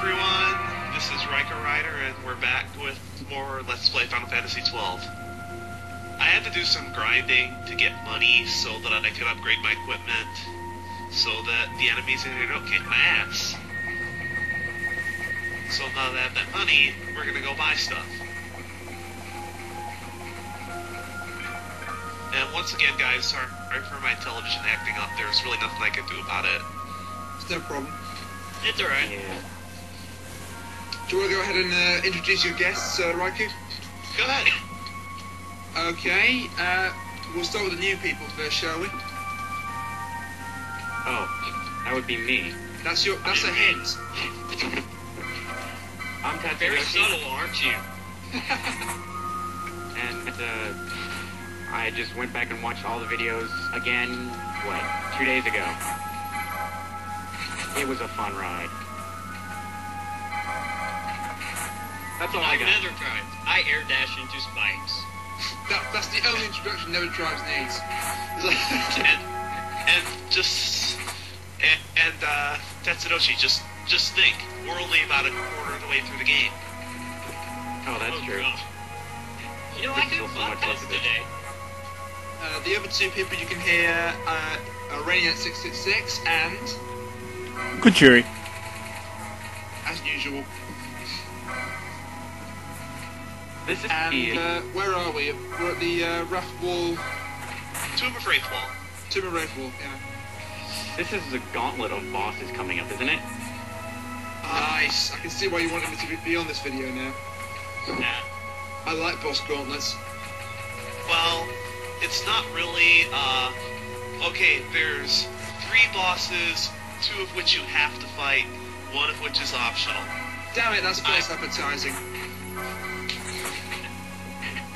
everyone, this is Riker Rider, and we're back with more Let's Play Final Fantasy XII. I had to do some grinding to get money so that I could upgrade my equipment, so that the enemies in here don't kick my ass. So now that I have that money, we're gonna go buy stuff. And once again, guys, sorry for my television acting up. There's really nothing I can do about it. It's no problem. It's alright. Yeah. Do you want to go ahead and introduce your guests, Raikou? Go ahead. Okay, we'll start with the new people first, shall we? Oh, that would be me. That's a hint. I'm Very Tatsuyoshi, subtle, aren't you? and I just went back and watched all the videos again, 2 days ago. It was a fun ride. That's all I got. Nether Tribes. I air dash into spikes. That's the only introduction Nether Tribes needs. and Tetsudoshi, just think, we're only about a quarter of the way through the game. Oh, that's true. God. You know, I There's could still so much podcast left of it. today. The other two people you can hear are Rainier666 and, Kuchuri. as usual. This is And where are we? We're at the Wrathwall, Tomb of Wraithwall. Tomb of Wraithwall, yeah. This is a gauntlet of bosses coming up, isn't it? Nice. I can see why you wanted me to be on this video now. Nah. I like boss gauntlets. Well, it's not really, okay, there's 3 bosses, 2 of which you have to fight, 1 of which is optional. Damn it, that's false advertising.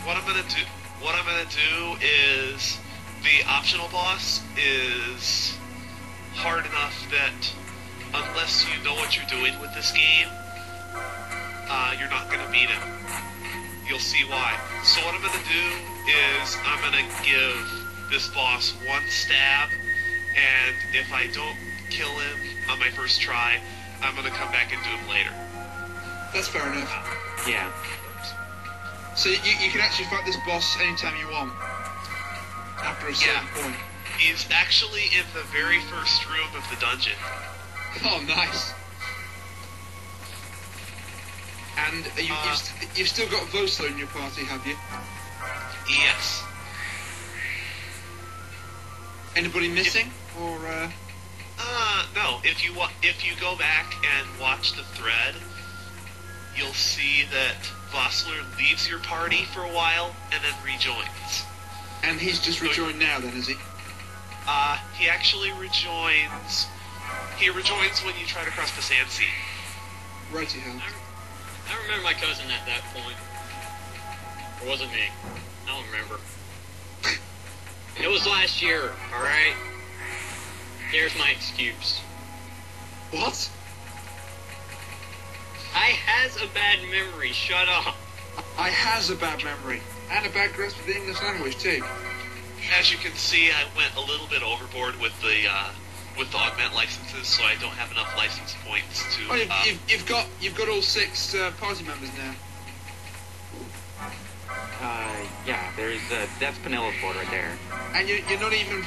What I'm gonna do is, the optional boss is hard enough that unless you know what you're doing with this game, you're not gonna beat him. You'll see why. So what I'm gonna do is I'm gonna give this boss 1 stab, and if I don't kill him on my first try, I'm gonna come back and do him later. That's fair enough. Yeah. So you can actually fight this boss anytime you want. After a certain point. He's actually in the very first room of the dungeon. Oh, nice. And you've still got Voslo in your party, have you? Yes. Anybody missing? Or No. If you go back and watch the thread, you'll see that Vossler leaves your party for a while and then rejoins. and he's just rejoined now, then, is he? He actually rejoins. He rejoins when you try to cross the sand sea. Righty ho. I remember my cousin at that point. Or was it me? I don't remember. It was last year, alright? Here's my excuse. What? I has a bad memory, shut up. I has a bad memory. And a bad grasp of the English language, too. As you can see, I went a little bit overboard with the augment licenses, so I don't have enough license points to. Oh, you've got all 6 party members now. Yeah, there's, that's Penelope's board right there. And you're not even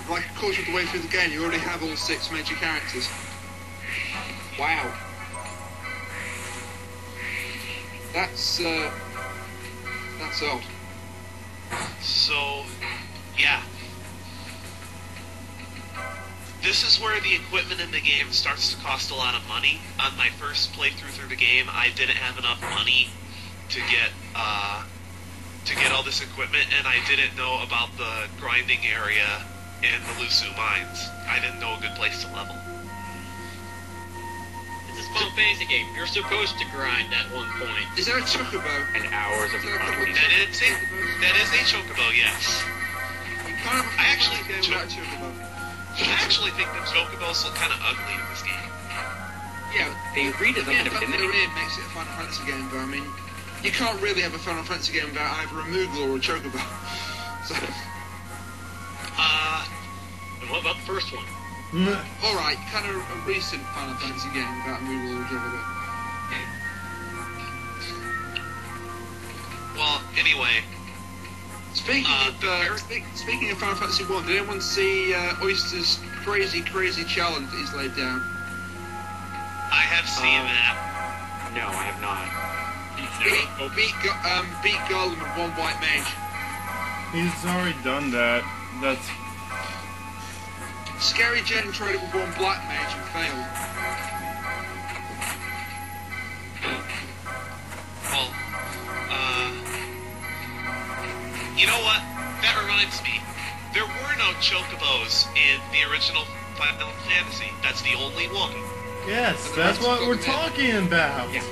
like a quarter of the way through the game. You already have all 6 major characters. Wow. That's odd. So, yeah. This is where the equipment in the game starts to cost a lot of money. On my first playthrough through the game, I didn't have enough money to get all this equipment, and I didn't know about the grinding area in the Lusu mines. I didn't know a good place to level. It's a Final Fantasy game. You're supposed to grind at one point. Is there a chocobo? And hours of grinding. That is a chocobo, yes. You can't have a I actually- game without a chocobo. I actually think the chocobos look kind of ugly in this game. Yeah, They redesigned the them, fact didn't that they? it makes it a Final Fantasy game, but I mean, you can't really have a Final Fantasy game without either a Moogle or a chocobo. So, And what about the first one? Alright, kind of a recent Final Fantasy game about a moon over Well, anyway, Speaking of Final Fantasy 1, did anyone see Oyster's crazy challenge that he's laid down? I have seen that. No, I have not. Beat Garland with one white mage. He's already done that. That's... Scary Jen tried it with one black mage and failed. Well, you know what? That reminds me. There were no chocobos in the original Final Fantasy. That's the only one. Yes, that's what we're talking about. Yeah.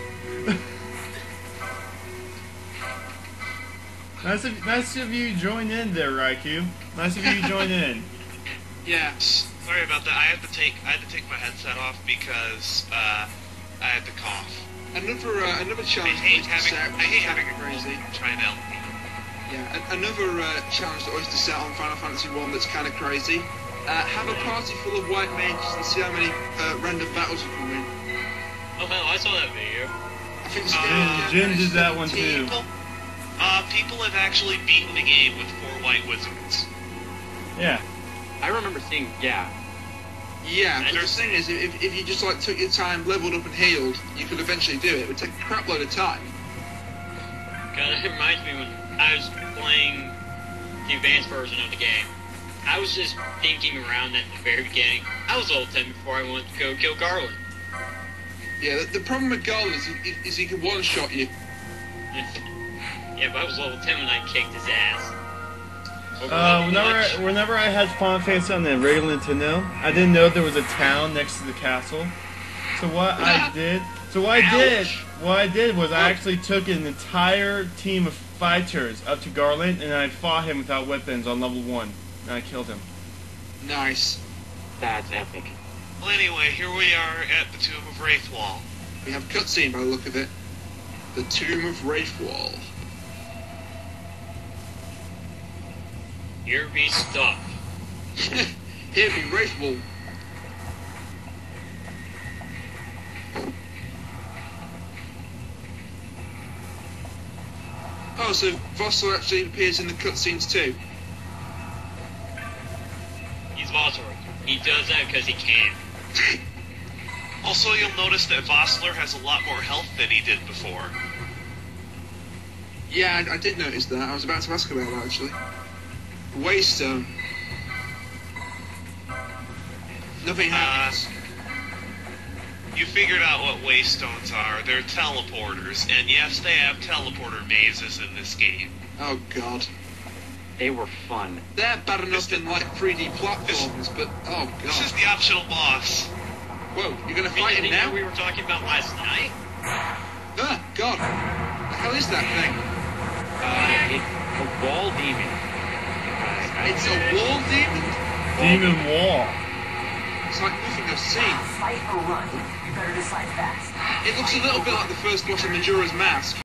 Nice of you join in there, Raikou. Nice of you join in. Yeah. Sorry about that. I had to take my headset off because I had to cough. Another challenge. I hate having a crazy. Trying out. Yeah, another challenge that Oyster set on Final Fantasy 1 that's kind of crazy. Have a party full of white mages and see how many random battles you can win. Oh hell, I saw that video. I think Jin did that one too. People have actually beaten the game with 4 white wizards. Yeah. I remember seeing, yeah. Yeah, but the thing is, if you just like took your time, leveled up and healed, you could eventually do it. It would take a crap load of time. God, that reminds me when I was playing the advanced version of the game. I was just thinking around at the very beginning. I was level 10 before I went to go kill Garland. Yeah, the problem with Garland is he can one-shot you. Yeah, but I was level 10 when I kicked his ass. Whenever I had Final Fantasy on the regular Nintendo, I didn't know there was a town next to the castle. So what I did was I actually took an entire team of fighters up to Garland, and I fought him without weapons on level 1, and I killed him. Nice. That's epic. Well, anyway, here we are at the Tomb of Wraithwall. We have a cutscene by the look of it. The Tomb of Wraithwall. Here be stuff. Here be Wraithwall. Oh, so Vossel actually appears in the cutscenes too. He's Vossler. He does that because he can. Also, you'll notice that Vossler has a lot more health than he did before. Yeah, I did notice that. I was about to ask about that actually. Waystone. Nothing happens. You figured out what waystones are. They're teleporters, and yes, they have teleporter mazes in this game. Oh god. They were fun. They're bad enough in like 3D platforms, but oh god. This is the optional boss. Whoa, you're gonna fight him now? We were talking about last night? Ah, god. The hell is that thing? It's a wall demon. It's a wall demon? Demon wall. It's like nothing I've seen. Fight or run, you better decide fast. It looks a little bit like the first boss of Majora's Mask.